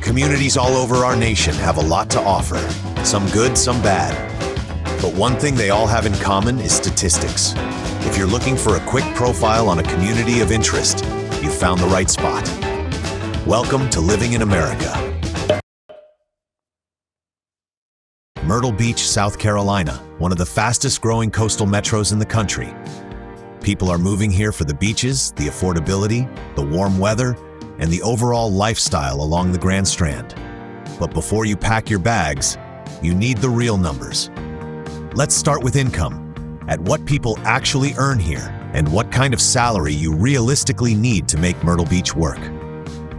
Communities all over our nation have a lot to offer, some good, some bad. But one thing they all have in common is statistics. If you're looking for a quick profile on a community of interest, you've found the right spot. Welcome to Living in America. Myrtle Beach, South Carolina, one of the fastest growing coastal metros in the country. People are moving here for the beaches, the affordability, the warm weather, and the overall lifestyle along the Grand Strand. But before you pack your bags, you need the real numbers. Let's start with income, at what people actually earn here, and what kind of salary you realistically need to make Myrtle Beach work.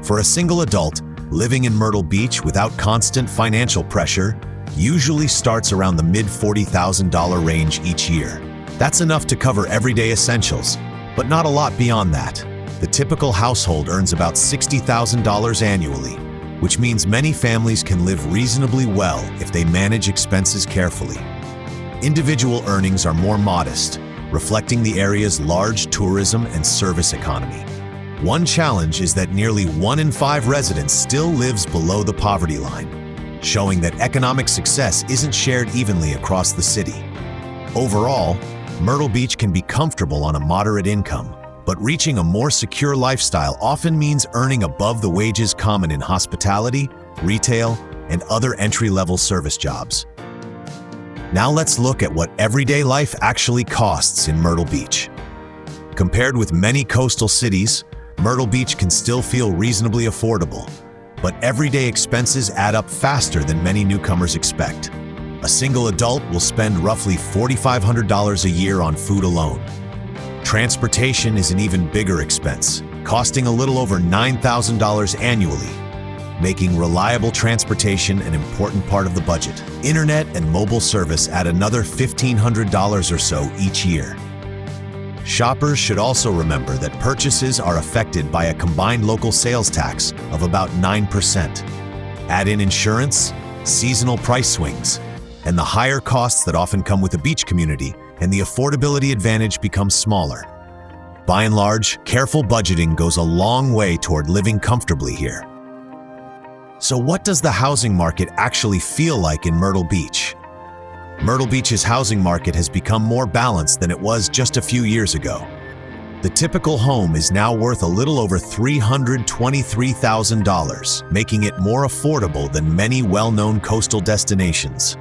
For a single adult, living in Myrtle Beach without constant financial pressure usually starts around the mid-$40,000 range each year. That's enough to cover everyday essentials, but not a lot beyond that. The typical household earns about $60,000 annually, which means many families can live reasonably well if they manage expenses carefully. Individual earnings are more modest, reflecting the area's large tourism and service economy. One challenge is that nearly 1 in 5 residents still lives below the poverty line, showing that economic success isn't shared evenly across the city. Overall, Myrtle Beach can be comfortable on a moderate income, but reaching a more secure lifestyle often means earning above the wages common in hospitality, retail, and other entry-level service jobs. Now let's look at what everyday life actually costs in Myrtle Beach. Compared with many coastal cities, Myrtle Beach can still feel reasonably affordable, but everyday expenses add up faster than many newcomers expect. A single adult will spend roughly $4,500 a year on food alone. Transportation is an even bigger expense, costing a little over $9,000 annually, making reliable transportation an important part of the budget. Internet and mobile service add another $1,500 or so each year. Shoppers should also remember that purchases are affected by a combined local sales tax of about 9%. Add in insurance, seasonal price swings, and the higher costs that often come with a beach community, and the affordability advantage becomes smaller. By and large, careful budgeting goes a long way toward living comfortably here. So what does the housing market actually feel like in Myrtle Beach? Myrtle Beach's housing market has become more balanced than it was just a few years ago. The typical home is now worth a little over $323,000, making it more affordable than many well-known coastal destinations.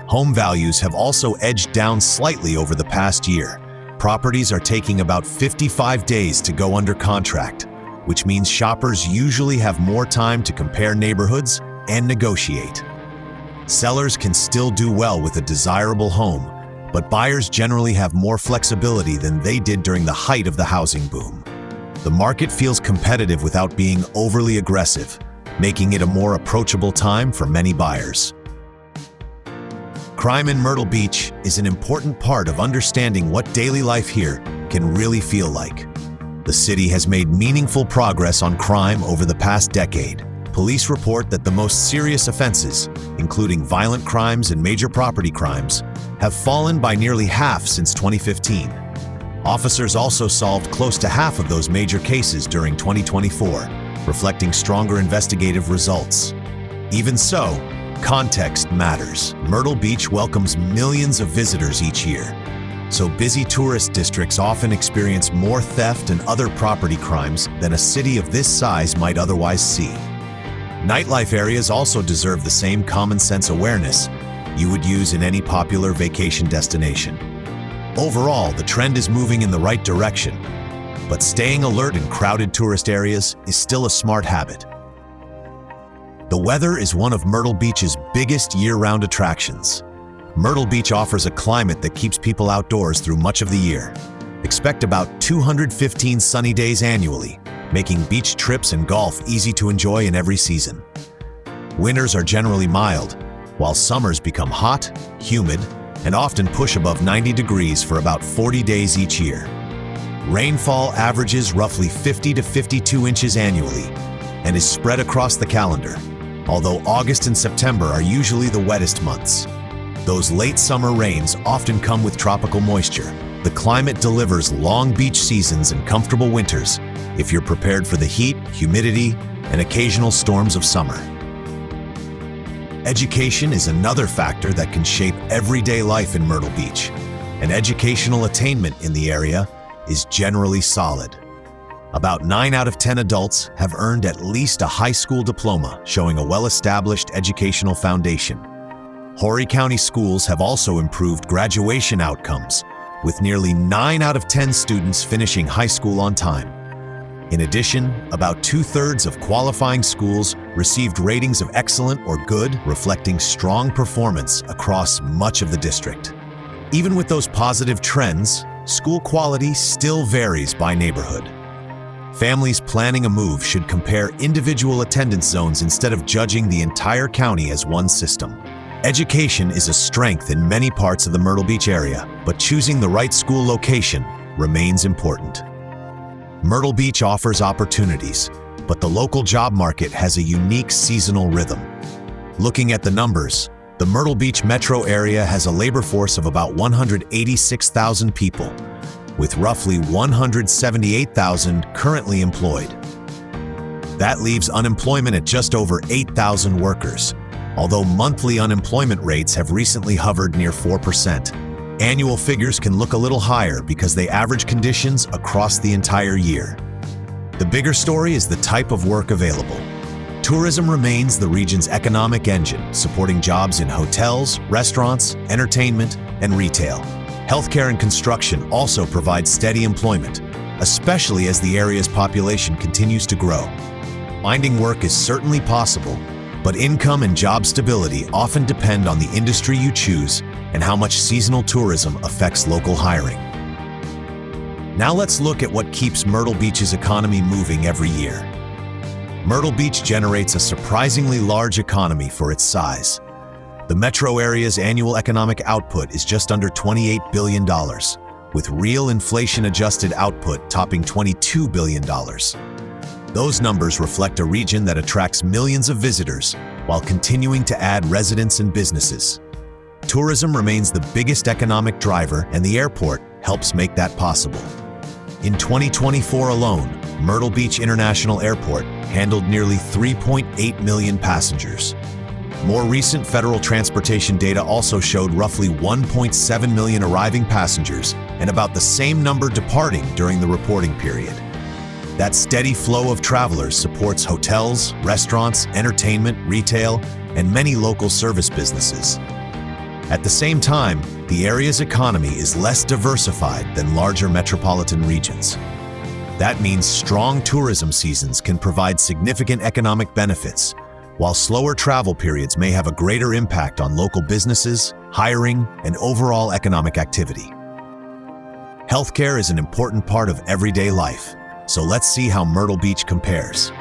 Home values have also edged down slightly over the past year. Properties are taking about 55 days to go under contract, which means shoppers usually have more time to compare neighborhoods and negotiate. Sellers can still do well with a desirable home, but buyers generally have more flexibility than they did during the height of the housing boom. The market feels competitive without being overly aggressive, making it a more approachable time for many buyers. Crime in Myrtle Beach is an important part of understanding what daily life here can really feel like. The city has made meaningful progress on crime over the past decade. Police report that the most serious offenses, including violent crimes and major property crimes, have fallen by nearly half since 2015. Officers also solved close to half of those major cases during 2024, reflecting stronger investigative results. Even so, context matters. Myrtle Beach welcomes millions of visitors each year, so busy tourist districts often experience more theft and other property crimes than a city of this size might otherwise see. Nightlife areas also deserve the same common sense awareness you would use in any popular vacation destination. Overall, the trend is moving in the right direction, but staying alert in crowded tourist areas is still a smart habit. The weather is one of Myrtle Beach's biggest year-round attractions. Myrtle Beach offers a climate that keeps people outdoors through much of the year. Expect about 215 sunny days annually, making beach trips and golf easy to enjoy in every season. Winters are generally mild, while summers become hot, humid, and often push above 90 degrees for about 40 days each year. Rainfall averages roughly 50 to 52 inches annually and is spread across the calendar, although August and September are usually the wettest months. Those late summer rains often come with tropical moisture. The climate delivers long beach seasons and comfortable winters if you're prepared for the heat, humidity, and occasional storms of summer. Education is another factor that can shape everyday life in Myrtle Beach, and educational attainment in the area is generally solid. About 9 out of 10 adults have earned at least a high school diploma, showing a well-established educational foundation. Horry County schools have also improved graduation outcomes, with nearly 9 out of 10 students finishing high school on time. In addition, about 2/3 of qualifying schools received ratings of excellent or good, reflecting strong performance across much of the district. Even with those positive trends, school quality still varies by neighborhood. Families planning a move should compare individual attendance zones instead of judging the entire county as one system. Education is a strength in many parts of the Myrtle Beach area, but choosing the right school location remains important. Myrtle Beach offers opportunities, but the local job market has a unique seasonal rhythm. Looking at the numbers, the Myrtle Beach metro area has a labor force of about 186,000 people, with roughly 178,000 currently employed. That leaves unemployment at just over 8,000 workers, although monthly unemployment rates have recently hovered near 4%. Annual figures can look a little higher because they average conditions across the entire year. The bigger story is the type of work available. Tourism remains the region's economic engine, supporting jobs in hotels, restaurants, entertainment, and retail. Healthcare and construction also provide steady employment, especially as the area's population continues to grow. Finding work is certainly possible, but income and job stability often depend on the industry you choose and how much seasonal tourism affects local hiring. Now let's look at what keeps Myrtle Beach's economy moving every year. Myrtle Beach generates a surprisingly large economy for its size. The metro area's annual economic output is just under $28 billion, with real inflation-adjusted output topping $22 billion. Those numbers reflect a region that attracts millions of visitors while continuing to add residents and businesses. Tourism remains the biggest economic driver, and the airport helps make that possible. In 2024 alone, Myrtle Beach International Airport handled nearly 3.8 million passengers. More recent federal transportation data also showed roughly 1.7 million arriving passengers and about the same number departing during the reporting period. That steady flow of travelers supports hotels, restaurants, entertainment, retail, and many local service businesses. At the same time, the area's economy is less diversified than larger metropolitan regions. That means strong tourism seasons can provide significant economic benefits, while slower travel periods may have a greater impact on local businesses, hiring, and overall economic activity. Healthcare is an important part of everyday life, so let's see how Myrtle Beach compares.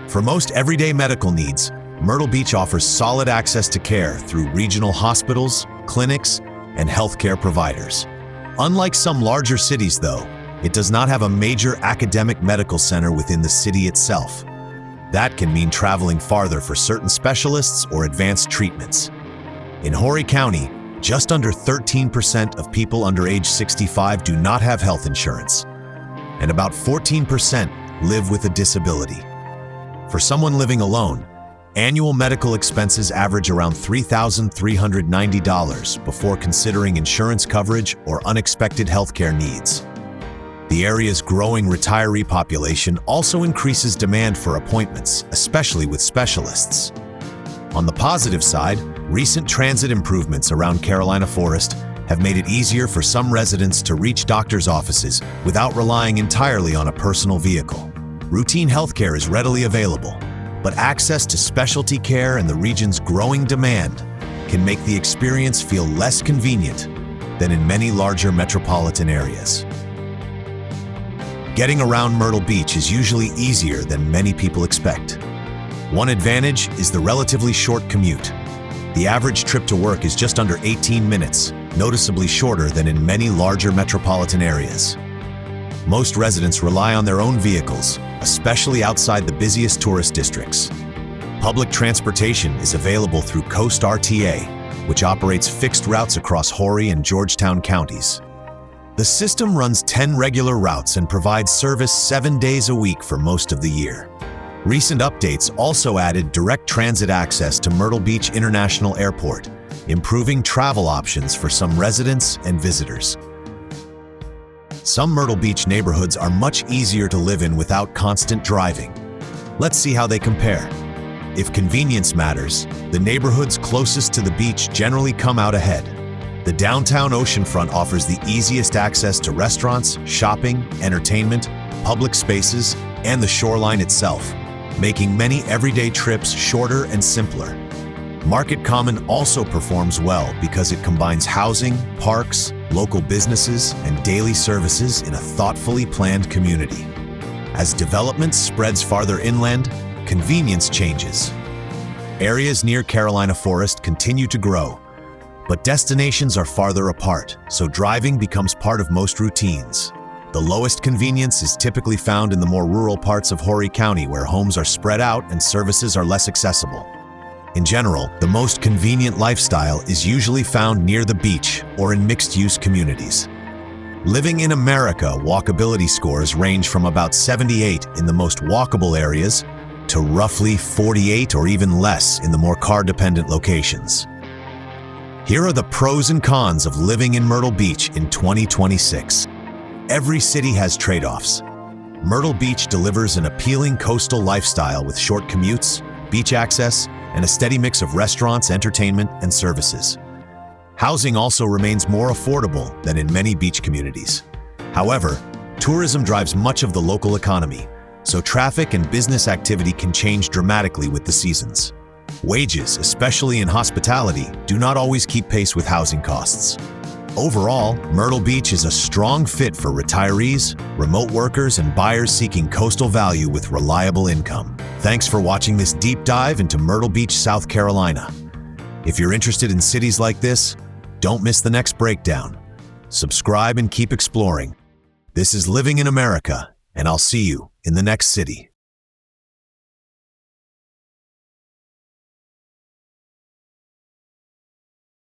For most everyday medical needs, Myrtle Beach offers solid access to care through regional hospitals, clinics, and healthcare providers. Unlike some larger cities, though, it does not have a major academic medical center within the city itself. That can mean traveling farther for certain specialists or advanced treatments. In Horry County, just under 13% of people under age 65 do not have health insurance, and about 14% live with a disability. For someone living alone, annual medical expenses average around $3,390 before considering insurance coverage or unexpected healthcare needs. The area's growing retiree population also increases demand for appointments, especially with specialists. On the positive side, recent transit improvements around Carolina Forest have made it easier for some residents to reach doctors' offices without relying entirely on a personal vehicle. Routine healthcare is readily available, but access to specialty care and the region's growing demand can make the experience feel less convenient than in many larger metropolitan areas. Getting around Myrtle Beach is usually easier than many people expect. One advantage is the relatively short commute. The average trip to work is just under 18 minutes, noticeably shorter than in many larger metropolitan areas. Most residents rely on their own vehicles, especially outside the busiest tourist districts. Public transportation is available through Coast RTA, which operates fixed routes across Horry and Georgetown counties. The system runs 10 regular routes and provides service 7 days a week for most of the year. Recent updates also added direct transit access to Myrtle Beach International Airport, improving travel options for some residents and visitors. Some Myrtle Beach neighborhoods are much easier to live in without constant driving. Let's see how they compare. If convenience matters, the neighborhoods closest to the beach generally come out ahead. The downtown oceanfront offers the easiest access to restaurants, shopping, entertainment, public spaces, and the shoreline itself, making many everyday trips shorter and simpler. Market Common also performs well because it combines housing, parks, local businesses, and daily services in a thoughtfully planned community. As development spreads farther inland, convenience changes. Areas near Carolina Forest continue to grow, but destinations are farther apart, so driving becomes part of most routines. The lowest convenience is typically found in the more rural parts of Horry County, where homes are spread out and services are less accessible. In general, the most convenient lifestyle is usually found near the beach or in mixed-use communities. Living in America, walkability scores range from about 78 in the most walkable areas to roughly 48 or even less in the more car-dependent locations. Here are the pros and cons of living in Myrtle Beach in 2026. Every city has trade-offs. Myrtle Beach delivers an appealing coastal lifestyle with short commutes, beach access, and a steady mix of restaurants, entertainment, and services. Housing also remains more affordable than in many beach communities. However, tourism drives much of the local economy, so traffic and business activity can change dramatically with the seasons. Wages, especially in hospitality, do not always keep pace with housing costs. Overall, Myrtle Beach is a strong fit for retirees, remote workers, and buyers seeking coastal value with reliable income. Thanks for watching this deep dive into Myrtle Beach, South Carolina. If you're interested in cities like this, don't miss the next breakdown. Subscribe and keep exploring. This is Living in America, and I'll see you in the next city.